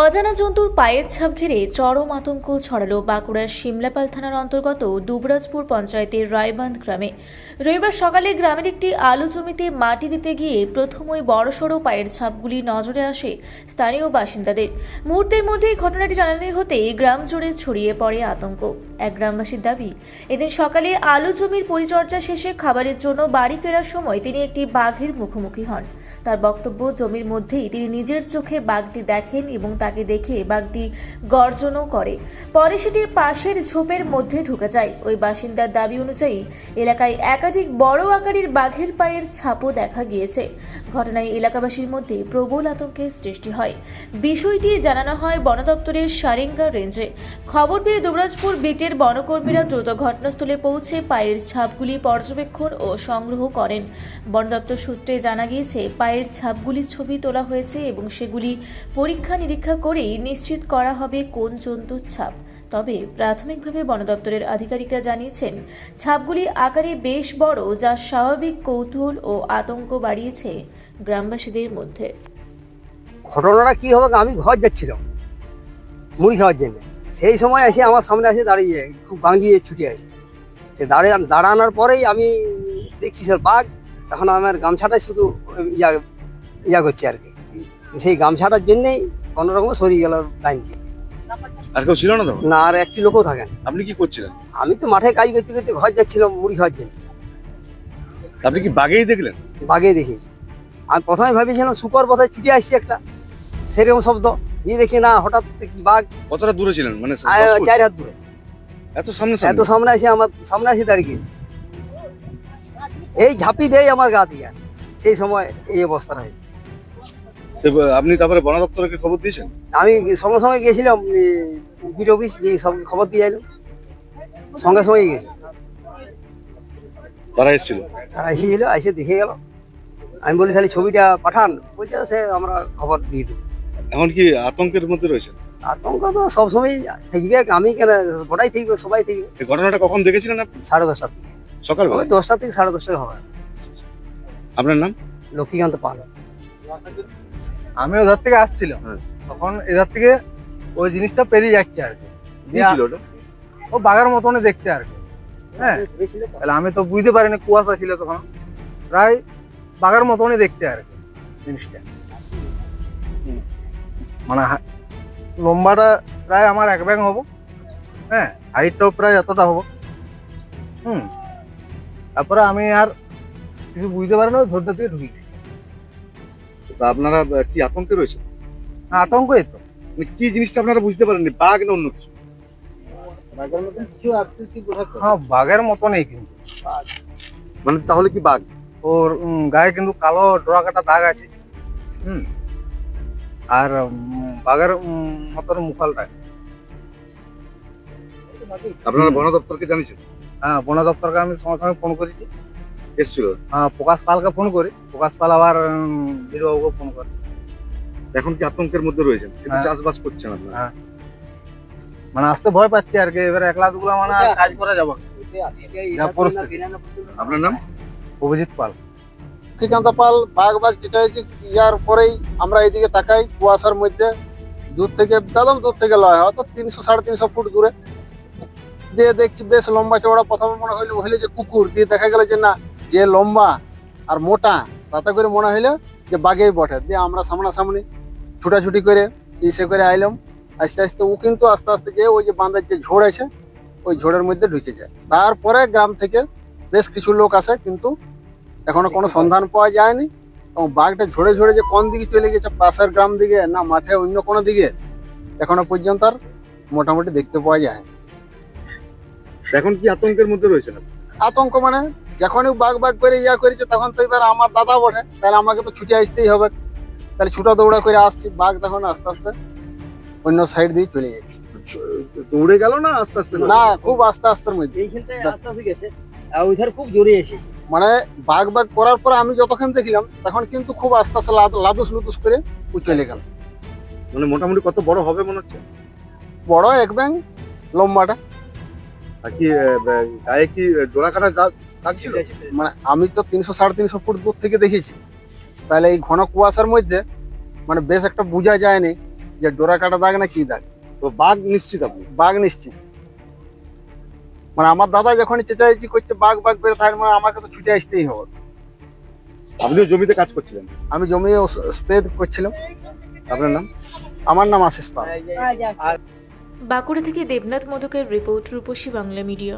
অজানা জন্তুর পায়ের ছাপ ঘিরে চরম আতঙ্ক ছড়ালো বাঁকুড়ার শিমলাপাল থানার অন্তর্গত দুবরাজপুর পঞ্চায়েতের রায়বাঁধ গ্রামে। রবিবার সকালে গ্রামের একটি আলু জমিতে মাটি দিতে গিয়ে প্রথমই বড়সড় পায়ের ছাপগুলি নজরে আসে স্থানীয় বাসিন্দাদের। মুহূর্তের মধ্যেই ঘটনাটি জানানো হতেই গ্রাম জুড়ে ছড়িয়ে পড়ে আতঙ্ক। এক গ্রামবাসীর দাবি, এদিন সকালে আলু জমির পরিচর্যা শেষে খাবারের জন্য বাড়ি ফেরার সময় তিনি একটি বাঘের মুখোমুখি হন। তার বক্তব্য, জমির মধ্যেই তিনি নিজের চোখে বাঘটি দেখেন এবং তাকে দেখে বাঘটি গর্জনও করে। পরে সেটি পাশের ঝোপের মধ্যে ঢুকে যায়। ওই বাসিন্দার দাবি অনুযায়ী এলাকায় একাধিক বড় আকারের বাঘের পায়ের ছাপও দেখা গিয়েছে। ঘটনায় এলাকাবাসীর মধ্যে প্রবল আতঙ্কের সৃষ্টি হয়। বিষয়টি জানানো হয় বন দপ্তরের সারেঙ্গা রেঞ্জে। খবর পেয়ে দুবরাজপুর বিটের বনকর্মীরা দ্রুত ঘটনাস্থলে পৌঁছে পায়ের ছাপগুলি পর্যবেক্ষণ ও সংগ্রহ করেন। বন দপ্তর সূত্রে জানা গিয়েছে, পায়ের ছাপগুলির ছবি তোলা হয়েছে এবং সেগুলি পরীক্ষা নিরীক্ষা করেই নিশ্চিত করা হবে কোন জন্তুর ছাপ। তবে প্রাথমিকভাবে বন দপ্তরের আধিকারিকরা জানিয়েছেন, ছাপগুলি আকারে বেশ বড়, যা স্বাভাবিক কৌতূহল ও আতঙ্ক বাড়িয়েছে গ্রামবাসীদের মধ্যে। ঘটনাটা কি হবে, আমি ঘর যাচ্ছিলাম মুড়ি খাওয়ার জন্য। সেই সময় এসে আমার সামনে এসে দাঁড়িয়ে খুব গাঙ্গিয়ে ছুটে আসে। সে দাঁড়ানোর পরেই আমি দেখছি স্যার বাঘ। তখন আমার গামছাটাই শুধু ইয়া করছে আর কি। সেই গামছাটার জন্যেই কোনোরকম সরিয়ে গেল লাইন দিয়ে। আর কেউ ছিল না তো? না, আর একটি লোকও থাকেন। আপনি কি করছিলেন? আমি তো মাঠে কাজ করতে করতে ঘর যাচ্ছিলাম মুড়ি খাওয়ার জন্য। আপনি কি বাঘেই দেখলেন? বাঘে দেখেছি। আমি প্রথমে ভেবেছিলাম শুকর বোধহয় ছুটে আসছে একটা, সেরকম শব্দ দিয়ে দেখি না, হঠাৎ দেখি বাঘ। কতটা দূরে ছিলেন? মানে 4 হাত দূরে। এত সামনে এত সামনে এসে আমার সামনে এসে দাঁড়িয়ে এই ঝাঁপি দেয় আমার গা দিয়ে। সেই সময় এই অবস্থা হয়। আপনি তারপরে বন দপ্তরকে খবর দিয়েছেন? আমি সঙ্গে সঙ্গে গিয়েছিলাম বিট অফিস, যে সব খবর দিয়ে এলাম, সঙ্গে সঙ্গে গেছি। তারা এসেছিল? তারা এসেছিল, এসে দেখে গেল। আমি বলি তাহলে ছবিটা পাঠান, বলছে সে আমরা খবর দিয়ে দেবো। এখন কি আতঙ্কের মধ্যে রয়েছেন? আতঙ্ক তো সবসময় থাকবে, আমি কেন, গোটাই থাকবে, সবাই থাকবে। এই ঘটনাটা কখন দেখেছিলেন আপনি? 10:30 থেকে সকালবেলা? ওই 10টা থেকে 10:30 হবে। আপনার নাম? লক্ষ্মীকান্ত পাল। আমি ওধার থেকে আসছিলাম, তখন এধার থেকে ওই জিনিসটা পেরিয়ে যাচ্ছে আর কি। কি ছিল ওটা? ও বাঘের মতনই দেখতে আর কি। হ্যাঁ, তাহলে আমি তো বুঝতে পারিনি, কুয়াশা ছিল তখন। প্রায় বাঘের মতনই দেখতে আর কি জিনিসটা। মানে লম্বাটা প্রায় আমার 1 ব্যাং হবো। হ্যাঁ, হাইটটাও প্রায় এতটা হবো। তারপরে আমি আর কিছু বুঝতে পারি না, ওই ধরতে থেকে ঢুকি। তা আপনারা কি আতঙ্কে রয়েছেন? আতঙ্কই তো। মানে কি জিনিসটা আপনারা বুঝতে পারেননি, বাঘ না অন্য কিছু? হ্যাঁ, বাঘের মতনই কিন্তু। মানে তাহলে কি বাঘ? ওর গায়ে কিন্তু কালো ডোরা কাটা দাগ আছে। আর বাঘের মতন মুখালটা। আপনারা বন দপ্তরকে জানিয়েছেন? হ্যাঁ, বন দপ্তরকে আমি সঙ্গে সঙ্গে ফোন করেছি। এসেছিল? হ্যাঁ, প্রকাশ পালকে ফোন করি, প্রকাশ পাল আবার বীরবাবুকে ফোন করে। এখন কি আতঙ্কের মধ্যে রয়েছেন? কিন্তু হ্যাঁ। চাষবাস করছেন আপনারা? হ্যাঁ, মানে আসতে ভয় পাচ্ছি আর কি। এবারে একলা দুগুলা মানে আর কাজ করা যাবে না। যা পরিস্থিতি। আপনার নাম? অভিজিৎ পাল। লক্ষ্মীকান্ত পাল। বাঘ চেঁচাইছি, ইয়ার পরেই আমরা এইদিকে তাকাই, কুয়াশার মধ্যে দূর থেকে, বেদম দূর থেকে লয়, হয়তো 300-350 ফুট দূরে দিয়ে দেখছি বেশ লম্বা চওড়া। প্রথমে মনে হইলো যে কুকুর, দিয়ে দেখা গেল যে না, যে লম্বা আর মোটা, তাতে করে মনে হইলো যে বাঘেই বটে। দিয়ে আমরা সামনাসামনি ছুটাছুটি করে ইসে করে আইলাম। আস্তে আস্তে ও কিন্তু আস্তে আস্তে যে ওই যে বাঁধের যে ঝোড় আছে, ওই ঝোড়ের মধ্যে ঢুকে যায়। তারপরে গ্রাম থেকে বেশ কিছু লোক আসে, কিন্তু এখনো কোনো সন্ধান পাওয়া যায়নি। এবং বাঘটা ঝরে ঝরে যে কোন দিকে চলে গেছে, পাশের গ্রাম দিকে না মাঠে অন্য কোনো দিকে, এখনো পর্যন্ত আর মোটামুটি দেখতে পাওয়া যায়। এখন কি আতঙ্কের মধ্যে রয়েছেন? আতঙ্ক মানে যখনই বাঘ বাঘ করে ইয়া করেছে, তখন তো এবার আমার দাদা বটে, তাহলে আমাকে তো ছুটে আসতেই হবে। তাহলে ছুটা দৌড়া করে আসছি, বাঘ তখন আস্তে আস্তে অন্য সাইড দিয়ে চলে যাচ্ছে। দৌড়ে গেল না আস্তে আস্তে? না, খুব আস্তে আস্তের মধ্যে। এইখানটায় আস্তে আস্তে গেছে, আর ওইধার খুব জোরে এসেছে। মানে বাঘ বাঘ করার পরে আমি যতক্ষণ দেখলাম, তখন কিন্তু খুব আস্তে আস্তে লাদুস লুদুস করে ও চলে গেল। মানে মোটামুটি কত বড় হবে মনে হচ্ছে? বড় 1 ব্যাং লম্বাটা। আর কি গায়ে কি ডোরা কাটা দাগ ছিল? মানে আমি তো 300-350 ফুট দূর থেকে দেখেছি। তাহলে এই ঘন কুয়াশার মধ্যে মানে বেশ একটা বোঝা যায়নি যে ডোরা কাটা দাগ না কি দাগ। তো বাঘ নিশ্চিত আপনি? বাঘ নিশ্চিত, মানে আমার দাদা যখনই চেঁচাইছি করছে বাঘ বাঘ করে থাকে, মানে আমাকে তো ছুটে আসতেই হবে। আপনিও জমিতে কাজ করছিলেন? আমি জমি স্প্রে করছিলাম। আপনার নাম? আমার নাম আশিস পাল। বাঁকুড়া থেকে দেবনাথ মোদকের রিপোর্ট, রূপসী বাংলা মিডিয়া।